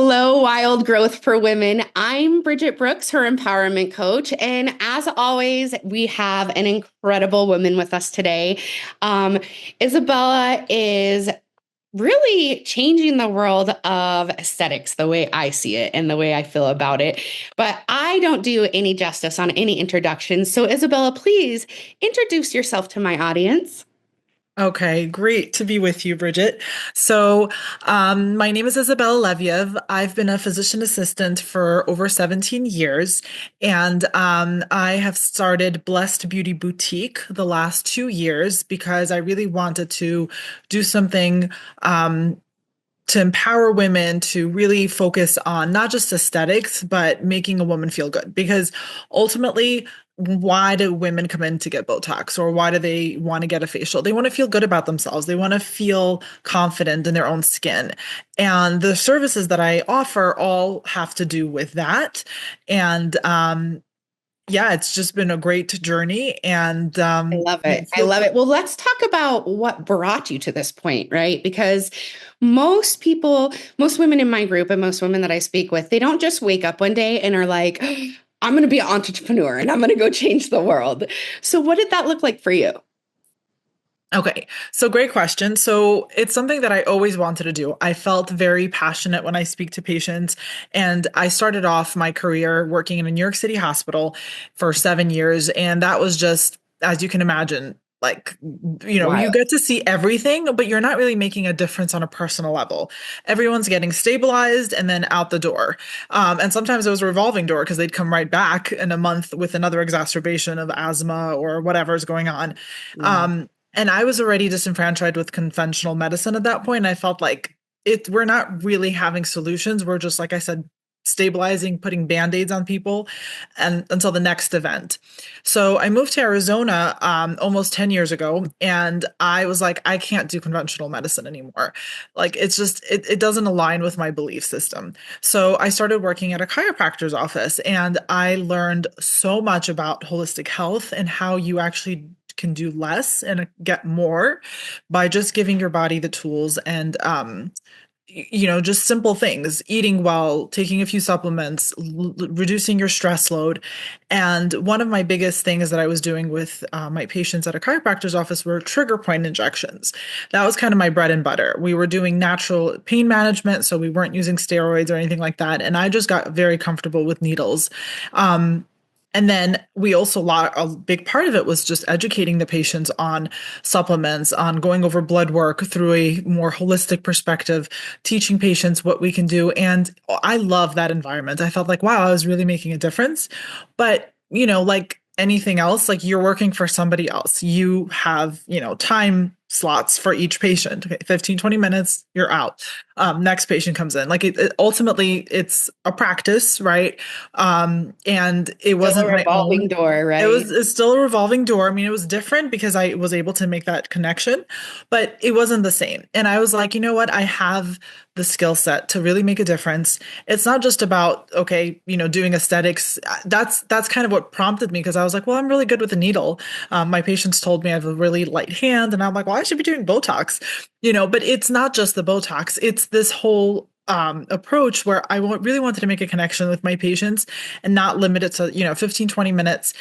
Hello, Wild Growth for Women. I'm Bridget Brooks, her empowerment coach. And as always, we have an incredible woman with us today. Isabella is really changing the world of aesthetics the way I see it and the way I feel about it. But I don't do any justice on any introductions. So, Isabella, please introduce yourself to my audience. Okay, great to be with you, Bridget. My name is Isabella Leviev. I've been a physician assistant for over 17 years, and I have started Blessed Beauty Boutique the last 2 years because I really wanted to do something to empower women to really focus on not just aesthetics, but making a woman feel good. Because ultimately, why do women come in to get Botox or why do they want to get a facial? They want to feel good about themselves. They want to feel confident in their own skin. And the services that I offer all have to do with that. And yeah, it's just been a great journey. And I love yeah, it. I love it. Well, let's talk about what brought you to this point, right? Because most people, most women in my group and most women that I speak with, they don't just wake up one day and are like, I'm going to be an entrepreneur and I'm going to go change the world. So, what did that look like for you? Okay, so great question. So it's something that I always wanted to do. I felt very passionate when I speak to patients, and I started off my career working in a New York City hospital for 7 years, and that was just, as you can imagine, like, you Wild. get to see everything, but you're not really making a difference on a personal level. Everyone's getting stabilized and then out the door. And sometimes it was a revolving door because they'd come right back in a month with another exacerbation of asthma or whatever's going on. Yeah. And I was already disenfranchised with conventional medicine at that point. I felt like we're not really having solutions. We're just, like I said, stabilizing, putting band-aids on people and until the next event. So I moved to Arizona almost 10 years ago, and I was like, I can't do conventional medicine anymore. Like it doesn't align with my belief system. So I started working at a chiropractor's office, and I learned so much about holistic health and how you actually can do less and get more by just giving your body the tools and just simple things, eating well, taking a few supplements, reducing your stress load. And one of my biggest things that I was doing with my patients at a chiropractor's office were trigger point injections. That was kind of my bread and butter. We were doing natural pain management, so we weren't using steroids or anything like that. And I just got very comfortable with needles. And then we also, a big part of it was just educating the patients on supplements, on going over blood work through a more holistic perspective, teaching patients what we can do. And I love that environment. I felt like, wow, I was really making a difference. But, like anything else, like you're working for somebody else. You have, time slots for each patient. Okay, 15, 20 minutes, you're out. Next patient comes in. Like ultimately it's a practice, right? And it Still a wasn't my revolving own. door, It right? was it's still a revolving door. I mean, it was different because I was able to make that connection, but it wasn't the same. And I was like, you know what? I have the skill set to really make a difference. It's not just about, okay, doing aesthetics. That's kind of what prompted me because I was like, well, I'm really good with a needle. My patients told me I have a really light hand, and I'm like, well, I should be doing Botox, but it's not just the Botox. It's this whole approach where really wanted to make a connection with my patients and not limit it to 15, 20 minutes,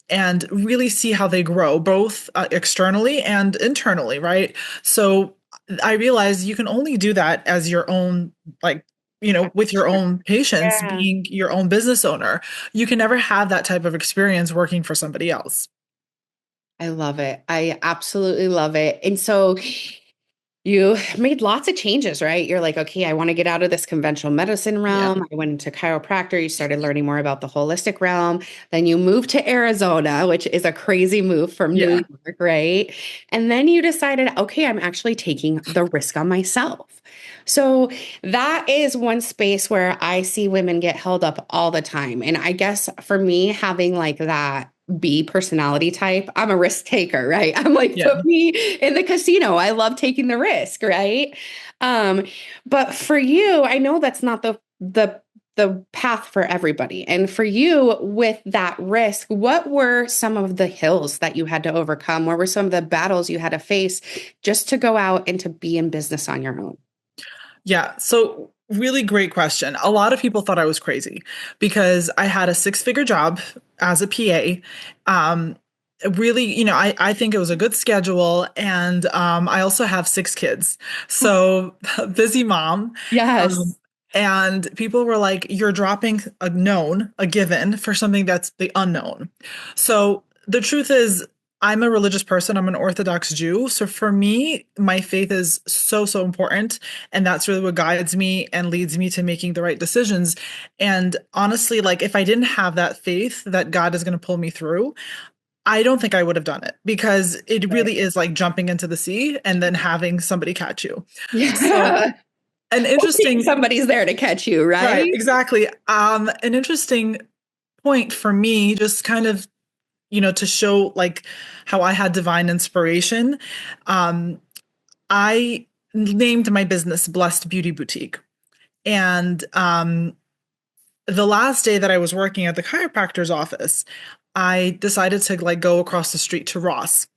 and really see how they grow both externally and internally, right? So I realized you can only do that as your own, like, with your own patients, Yeah. being your own business owner. You can never have that type of experience working for somebody else. I love it. I absolutely love it. And so you made lots of changes, right? You're like, okay, I want to get out of this conventional medicine Yeah. realm. I went into chiropractor. You started learning more about the holistic realm. Then you moved to Arizona, which is a crazy move from New Yeah. York, right? And then you decided, okay, I'm actually taking the risk on myself. So that is one space where I see women get held up all the time. And I guess for me, having like that B personality type, I'm a risk taker, right? I'm like, Yeah. put me in the casino. I love taking the risk, right? Um, but for you, I know that's not the path for everybody. And for you, with that risk, what were some of the hills that you had to overcome? What were some of the battles you had to face just to go out and to be in business on your own? Yeah. So Really great question. A lot of people thought I was crazy because I had a six-figure job as a PA. Um, really, I think it was a good schedule. And I also have six kids. So busy mom. Um, Yes. and people were like, you're dropping a known, a given for something that's the unknown. So the truth is, I'm a religious person. I'm an Orthodox Jew. So for me, my faith is so, so important. And that's really what guides me and leads me to making the right decisions. And honestly, like if I didn't have that faith that God is going to pull me through, I don't think I would have done it because it Right. really is like jumping into the sea and then having somebody catch you. So, Yeah. an Hoping interesting, somebody's there to catch you, right, right? exactly. An interesting point for me, just kind of, to show like how I had divine inspiration. Um, I named my business Blessed Beauty Boutique. And the last day that I was working at the chiropractor's office, I decided to like go across the street to Ross.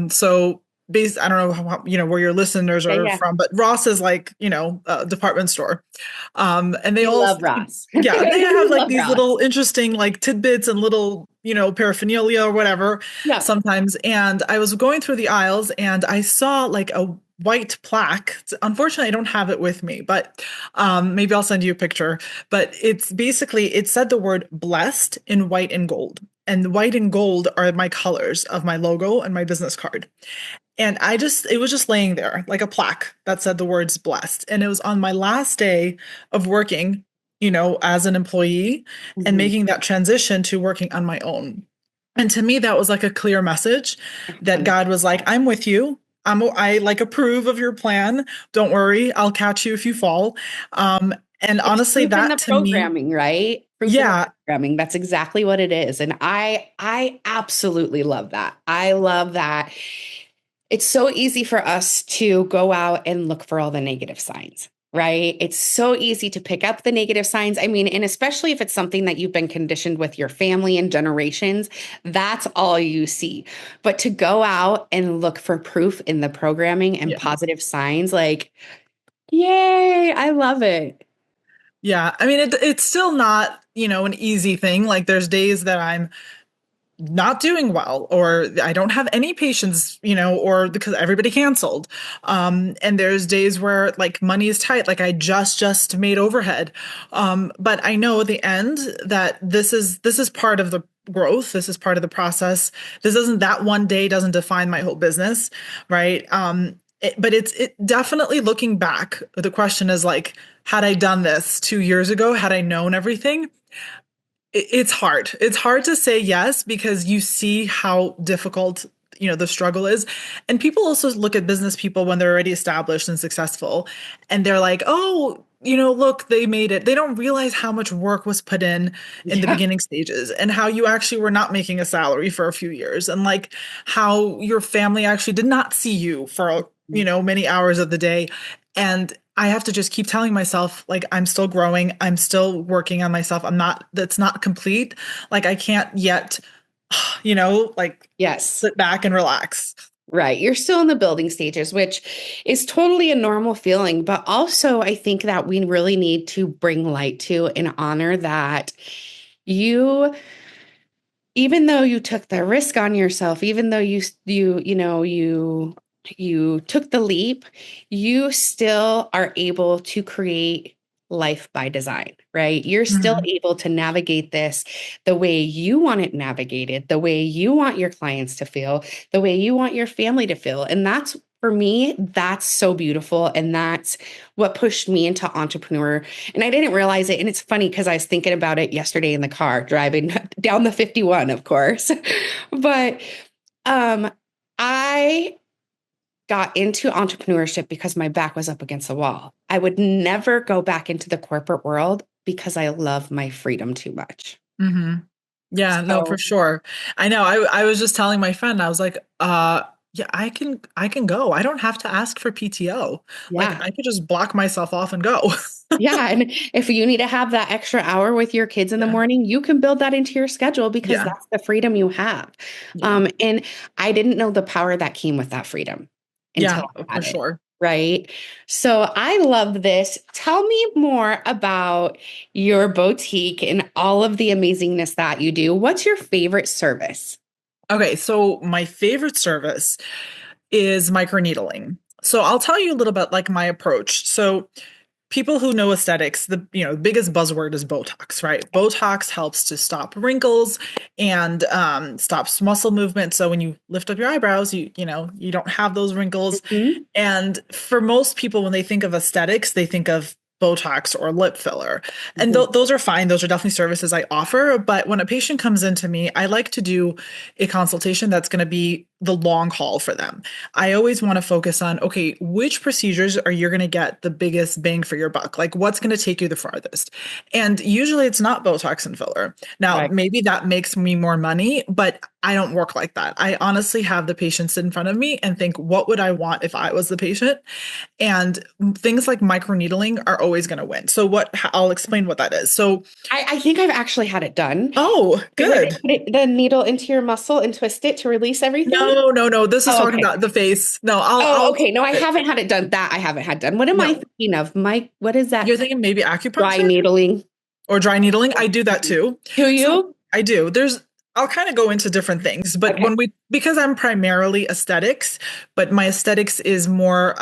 So based, I don't know how, where your listeners Yeah, are yeah. from, but Ross is like, a department store. And they We all, love Ross. yeah, they We have like love these Ross. little interesting like tidbits and little, paraphernalia or whatever Yeah. sometimes. And I was going through the aisles and I saw like a white plaque. Unfortunately, I don't have it with me, but maybe I'll send you a picture. But it's basically, it said the word blessed in white and gold. And white and gold are my colors of my logo and my business card. And it was just laying there like a plaque that said the words blessed. And it was on my last day of working, as an employee and Mhm. making that transition to working on my own. And to me, that was like a clear message that God was like, 100%. I'm with you. I like approve of your plan. Don't worry. I'll catch you if you fall. And It's honestly, proof in that the to me, programming, right? Proof in the yeah, programming. That's exactly what it is. And I absolutely love that. I love that. It's so easy for us to go out and look for all the negative signs, right? It's so easy to pick up the negative signs. I mean, and especially if it's something that you've been conditioned with your family and generations, that's all you see. But to go out and look for proof in the programming and yeah. positive signs, like, yay, I love it. Yeah, I mean it's still not, an easy thing. Like there's days that I'm not doing well or I don't have any patients, or because everybody canceled. And there's days where like money is tight, like I just made overhead. But I know at the end that this is part of the growth. This is part of the process. This isn't that one day doesn't define my whole business, right? But it definitely looking back, the question is like, had I done this 2 years ago, had I known everything, it's hard. It's hard to say yes because you see how difficult, the struggle is. And people also look at business people when they're already established and successful and they're like, "Oh, look, they made it." They don't realize how much work was put in the Yeah. beginning stages and how you actually were not making a salary for a few years and like how your family actually did not see you for, many hours of the day. And I have to just keep telling myself, like, I'm still growing. I'm still working on myself. That's not complete. Like, I can't yet, like Yes. sit back and relax. Right. You're still in the building stages, which is totally a normal feeling. But also, I think that we really need to bring light to and honor that you, even though you took the risk on yourself, even though you took the leap, you still are able to create life by design, right? You're still Mhm. able to navigate this the way you want it navigated, the way you want your clients to feel, the way you want your family to feel. And that's for me, that's so beautiful. And that's what pushed me into entrepreneur. And I didn't realize it. And it's funny because I was thinking about it yesterday in the car driving down the 51, of course. But um, I got into entrepreneurship because my back was up against the wall. I would never go back into the corporate world because I love my freedom too much. Mhm. Yeah, no, for So, sure. I know. I was just telling my friend, I was like, yeah, I can go. I don't have to ask for PTO. Like yeah. I could just block myself off and go. Yeah. And if you need to have that extra hour with your kids in the Yeah. morning, you can build that into your schedule because Yeah. that's the freedom you have. Yeah. And I didn't know the power that came with that freedom until Yeah, I for had it. sure. right? So I love this. Tell me more about your boutique and all of the amazingness that you do. What's your favorite service? Okay, so my favorite service is microneedling. So I'll tell you a little bit like my approach. So people who know aesthetics, the biggest buzzword is Botox, right? Botox helps to stop wrinkles and stops muscle movement. So when you lift up your eyebrows, you don't have those wrinkles. Mhm. And for most people, when they think of aesthetics, they think of Botox or lip filler. And Mhm. those are fine. Those are definitely services I offer. But when a patient comes into me, I like to do a consultation that's going to be the long haul for them. I always want to focus on, okay, which procedures are you going to get the biggest bang for your buck? Like what's going to take you the farthest? And usually it's not Botox and filler. Now, Right. maybe that makes me more money, but I don't work like that. I honestly have the patient sit in front of me and think, what would I want if I was the patient? And things like microneedling are always going to win. So I'll explain what that is. So, I think I've actually had it done. oh, Where they good. put the needle into your muscle and twist it to release everything. No, no, no. This is Oh, talking okay. about the face. No, I'll, Oh, I'll, okay. No, I haven't had it done. That I haven't had done. What am I no. thinking of? Mike, what is that? You're thinking maybe Dry acupuncture needling. or dry needling. I do that too. Do So you? I do. I'll kind of go into different things, but Okay. because I'm primarily aesthetics, but my aesthetics is more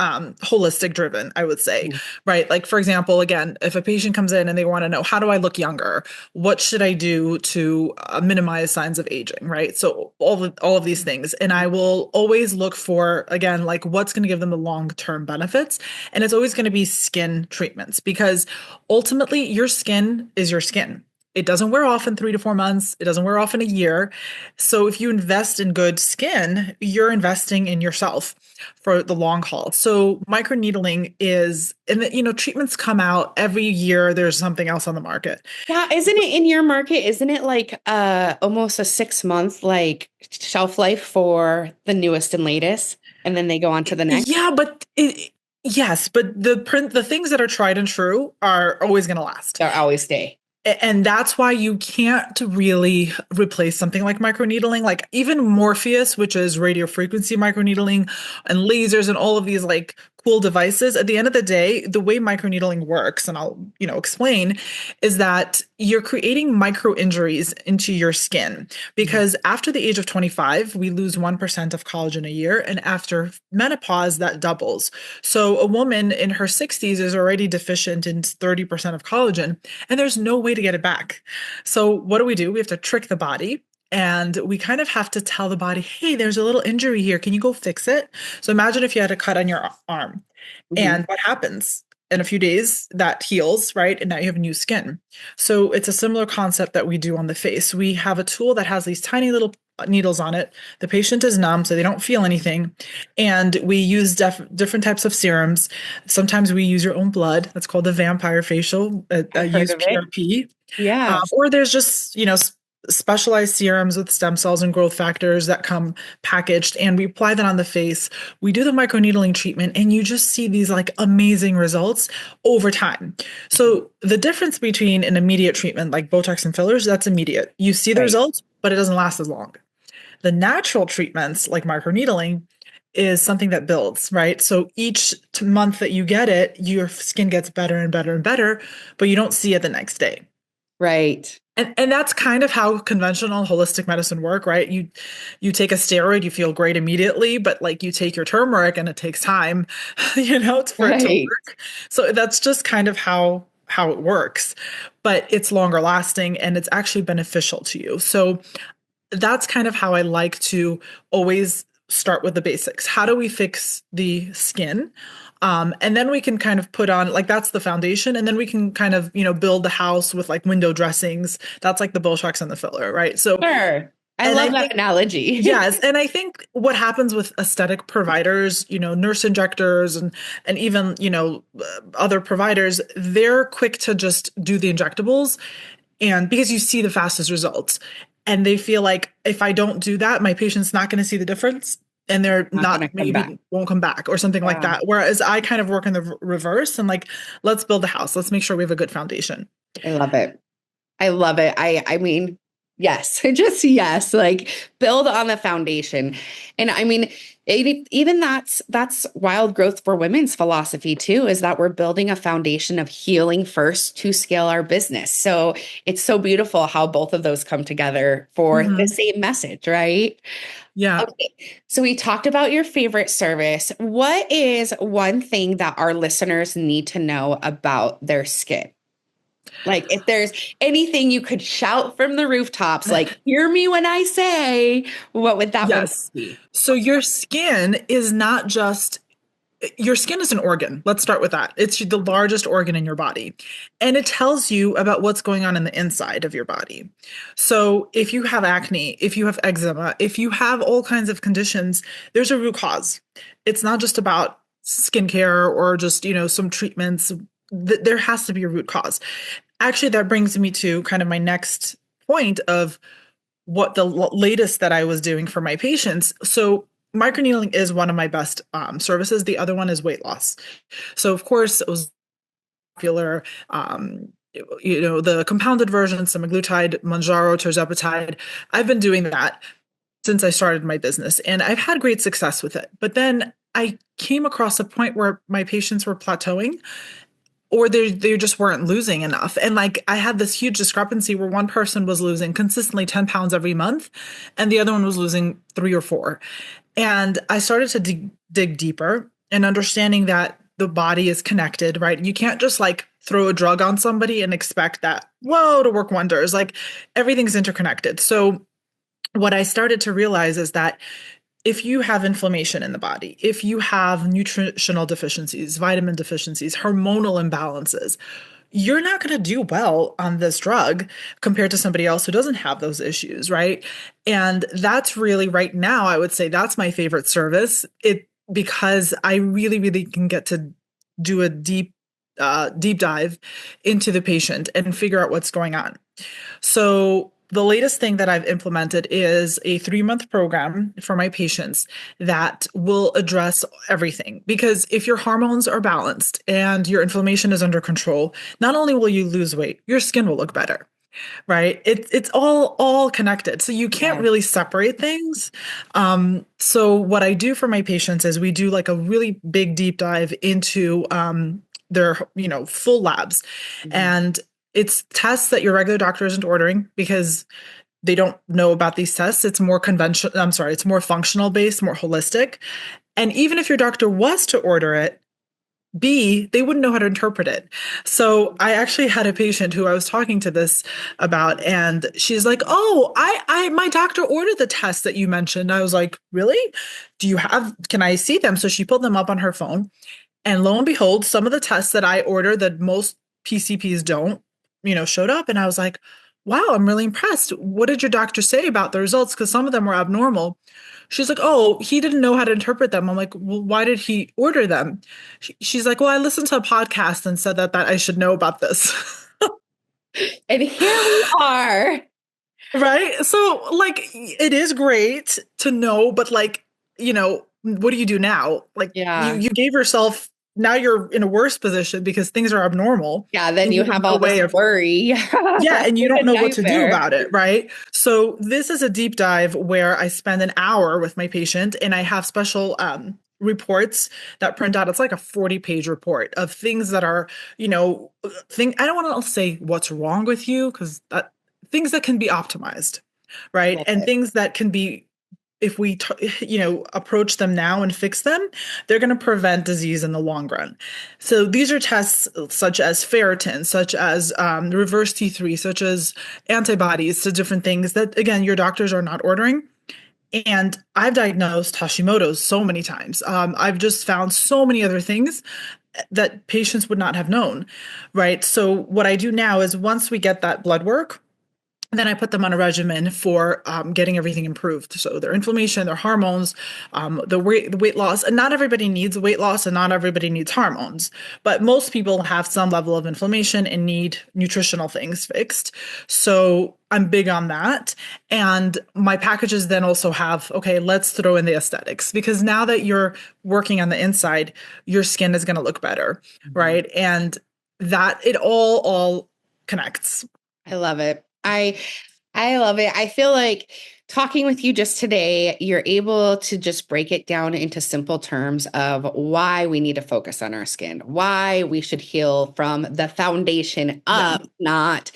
holistic driven, I would say, Mhm. right? Like, for example, again, if a patient comes in and they want to know, how do I look younger? What should I do to minimize signs of aging, right? So all of these things. And I will always look for, again, like what's going to give them the long-term benefits. And it's always going to be skin treatments because ultimately your skin is your skin. It doesn't wear off in 3 to 4 months. It doesn't wear off in a year. So if you invest in good skin, you're investing in yourself for the long haul. So microneedling is, and treatments come out every year. There's something else on the market. Yeah, isn't it in your market? Isn't it like almost a 6 month like shelf life for the newest and latest, and then they go on to the next? Yeah, yes, but the things that are tried and true are always going to last. They'll always stay. And that's why you can't really replace something like microneedling, like even Morpheus, which is radio frequency microneedling and lasers and all of these like cool devices. At the end of the day, the way microneedling works, and I'll, explain, is that you're creating micro injuries into your skin Mhm. because after the age of 25, we lose 1% of collagen a year. And after menopause, that doubles. So a woman in her 60s is already deficient in 30% of collagen and there's no way to get it back. So what do? We have to trick the body. And we kind of have to tell the body, hey, there's a little injury here. Can you go fix it? So imagine if you had a cut on your arm. Mhm. And what happens? In a few days, that heals, right? And now you have new skin. So it's a similar concept that we do on the face. We have a tool that has these tiny little needles on it. The patient is numb, so they don't feel anything. And we use different types of serums. Sometimes we use your own blood. That's called the vampire facial. I I've heard use of it. PRP. Yes. Or there's just, specialized serums with stem cells and growth factors that come packaged, and we apply that on the face. We do the microneedling treatment, and you just see these like amazing results over time. So the difference between an immediate treatment like Botox and fillers, that's immediate. You see the Right. results, but it doesn't last as long. The natural treatments like microneedling is something that builds, right? So each month that you get it, your skin gets better and better and better, but you don't see it the next day. Right. And that's kind of how conventional holistic medicine work, right? You take a steroid, you feel great immediately, but like you take your turmeric and it takes time, for it to Right. work. So that's just kind of how it works. But it's longer lasting and it's actually beneficial to you. So that's kind of how I like to always start with the basics. How do we fix the skin? And then we can kind of put on, like, that's the foundation. And then we can kind of, build the house with like window dressings. That's like the Botox and the filler, right? So, Sure. I and I love that think, analogy. yes. And I think what happens with aesthetic providers, nurse injectors and even, other providers, they're quick to just do the injectables and because you see the fastest results and they feel like if I don't do that my patient's not going to see the difference and they're Not not gonna come back. maybe won't come back or something like Yeah. that, whereas I kind of work in the reverse and like let's build a house, let's make sure we have a good foundation. I love it. I love it. I mean, Yes, just yes, like build on the foundation. And I mean, even that's wild growth for women's philosophy too, is that we're building a foundation of healing first to scale our business. So it's so beautiful how both of those come together for the Mhm. same message, right? Yeah. Okay. So we talked about your favorite service. What is one thing that our listeners need to know about their skin? Like, if there's anything you could shout from the rooftops, like, hear me when I say, what would that one Yes. be? So your skin is not just your skin is an organ. Let's start with that. It's the largest organ in your body, and it tells you about what's going on in the inside of your body. So if you have acne, if you have eczema, if you have all kinds of conditions, there's a root cause. It's not just about skincare or just, some treatments. There has to be a root cause. Actually, that brings me to kind of my next point of what the latest that I was doing for my patients. So microneedling is one of my best services. The other one is weight loss. So of course it was popular. The compounded version, semaglutide, Manjaro, tirzepatide. I've been doing that since I started my business, and I've had great success with it. But then I came across a point where my patients were plateauing or they just weren't losing enough. And like I had this huge discrepancy where one person was losing consistently 10 pounds every month and the other one was losing 3 or 4. And I started to dig deeper and understanding that the body is connected, right? You can't just like throw a drug on somebody and expect that, whoa, to work wonders. Like everything's interconnected. So what I started to realize is that if you have inflammation in the body, if you have nutritional deficiencies, vitamin deficiencies, hormonal imbalances, you're not going to do well on this drug compared to somebody else who doesn't have those issues, right? And that's really right now, I would say that's my favorite service. It because I really, really can get to do a deep dive into the patient and figure out what's going on. So the latest thing that I've implemented is a 3-month program for my patients that will address everything. Because if your hormones are balanced and your inflammation is under control, not only will you lose weight, your skin will look better, right? It's all connected. So you can't Yeah. really separate things. So what I do for my patients is we do like a really big deep dive into their full labs, Mhm. and it's tests that your regular doctor isn't ordering because they don't know about these tests. It's more conventional. I'm sorry, it's more functional based, more holistic. And even if your doctor was to order it, B, they wouldn't know how to interpret it. So I actually had a patient who I was talking to this about, and she's like, "Oh, my doctor ordered the tests that you mentioned." I was like, "Really? Can I see them?" So she pulled them up on her phone, and lo and behold, some of the tests that I order that most PCPs don't, showed up. And I was like, wow, I'm really impressed. What did your doctor say about the results? Because some of them were abnormal. She's like, oh, he didn't know how to interpret them. I'm like, well, why did he order them? She's like, well, I listened to a podcast and said that I should know about this. And here we are. Right? So, like, it is great to know, but like, what do you do now? Like, Yeah. you gave yourself, now you're in a worse position because things are abnormal Yeah. Then and you you have have no all this way of, worry. yeah, and you It's don't a know what to do nightmare. about it, right? So this is a deep dive where I spend an hour with my patient and I have special reports that print out. It's like a 40-page report of things that are, I don't want to say what's wrong with you because that things that can be optimized, right? Love And it. things that can be, if we approach them now and fix them, they're going to prevent disease in the long run. So these are tests such as ferritin, such as reverse T3, such as antibodies to different things that, again, your doctors are not ordering. And I've diagnosed Hashimoto's so many times. I've just found so many other things that patients would not have known, right? So what I do now is once we get that blood work, then I put them on a regimen for getting everything improved. So their inflammation, their hormones, the weight loss. And not everybody needs weight loss and not everybody needs hormones. But most people have some level of inflammation and need nutritional things fixed. So I'm big on that. And my packages then also have, okay, let's throw in the aesthetics because now that you're working on the inside, your skin is going to look better, Mhm. right? And that it all connects. I love it. I love it. I feel like talking with you just today, you're able to just break it down into simple terms of why we need to focus on our skin, why we should heal from the foundation Yeah. up, not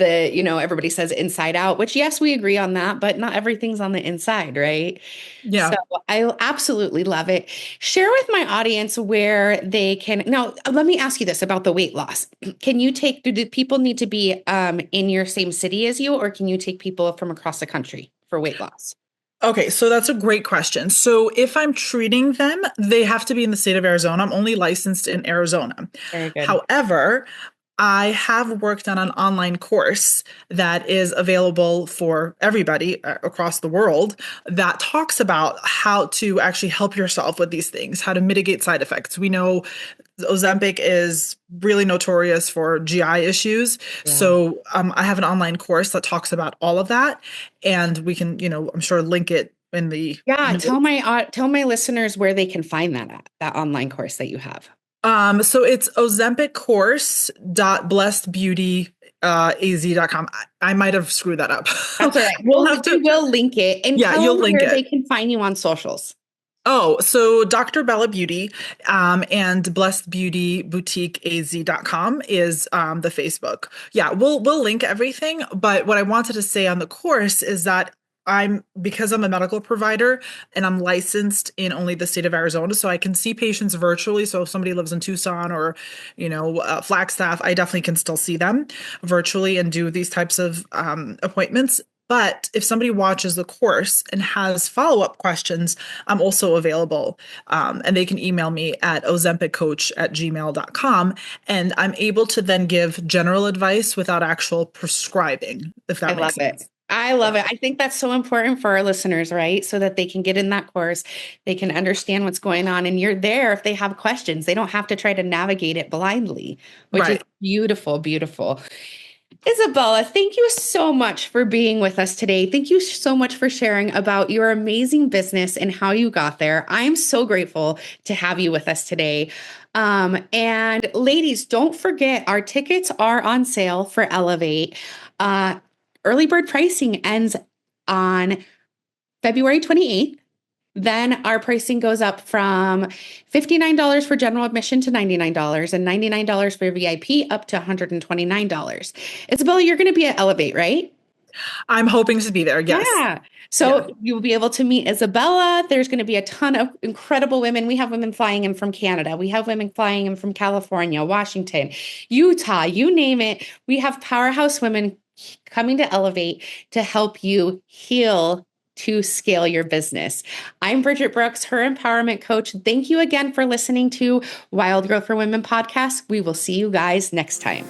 everybody says inside out, which yes, we agree on that, but not everything's on the inside, right? So Yeah. I absolutely love it. Share with my audience where they can. Now, let me ask you this about the weight loss. Can you take, do people need to be in your same city as you, or can you take people from across the country for weight loss? Okay, so that's a great question. So if I'm treating them, they have to be in the state of Arizona. I'm only licensed in Arizona. Very good. However, I have worked on an online course that is available for everybody across the world that talks about how to actually help yourself with these things, how to mitigate side effects. We know Ozempic is really notorious for GI issues. Yeah. So I have an online course that talks about all of that. And we can, I'm sure link it in the Yeah. notes. Tell my listeners where they can find that online course that you have. So it's ozempiccourse.blessedbeautyaz.com. I might have screwed that up. That's all right. We'll Well, have we to, will link it and yeah, tell you'll them link where they it. can find you on socials. Oh, so Dr. Bella Beauty and Blessed Beauty Boutique az.com is the Facebook. Yeah, we'll link everything, but what I wanted to say on the course is that because I'm a medical provider and I'm licensed in only the state of Arizona, so I can see patients virtually. So if somebody lives in Tucson or, Flagstaff, I definitely can still see them virtually and do these types of appointments. But if somebody watches the course and has follow-up questions, I'm also available. And they can email me at ozempiccoach@gmail.com. And I'm able to then give general advice without actual prescribing, if I that love makes it. sense. I love Yeah. it. I think that's so important for our listeners, right? So that they can get in that course, they can understand what's going on, and you're there if they have questions. They don't have to try to navigate it blindly, which is Right. beautiful, beautiful. Isabella, thank you so much for being with us today. Thank you so much for sharing about your amazing business and how you got there. I'm so grateful to have you with us today. And ladies, don't forget our tickets are on sale for Elevate. Early bird pricing ends on February 28th. Then our pricing goes up from $59 for general admission to $99 and $99 for VIP up to $129. Isabella, you're going to be at Elevate, right? I'm hoping to be there. Yes. Yeah. Yeah. So you will be able to meet Isabella. There's going to be a ton of incredible women. We have women flying in from Canada. We have women flying in from California, Washington, Utah, you name it. We have powerhouse women coming to Elevate to help you heal to scale your business. I'm Bridget Brooks, her empowerment coach. Thank you again for listening to Wild Growth for Women podcast. We will see you guys next time.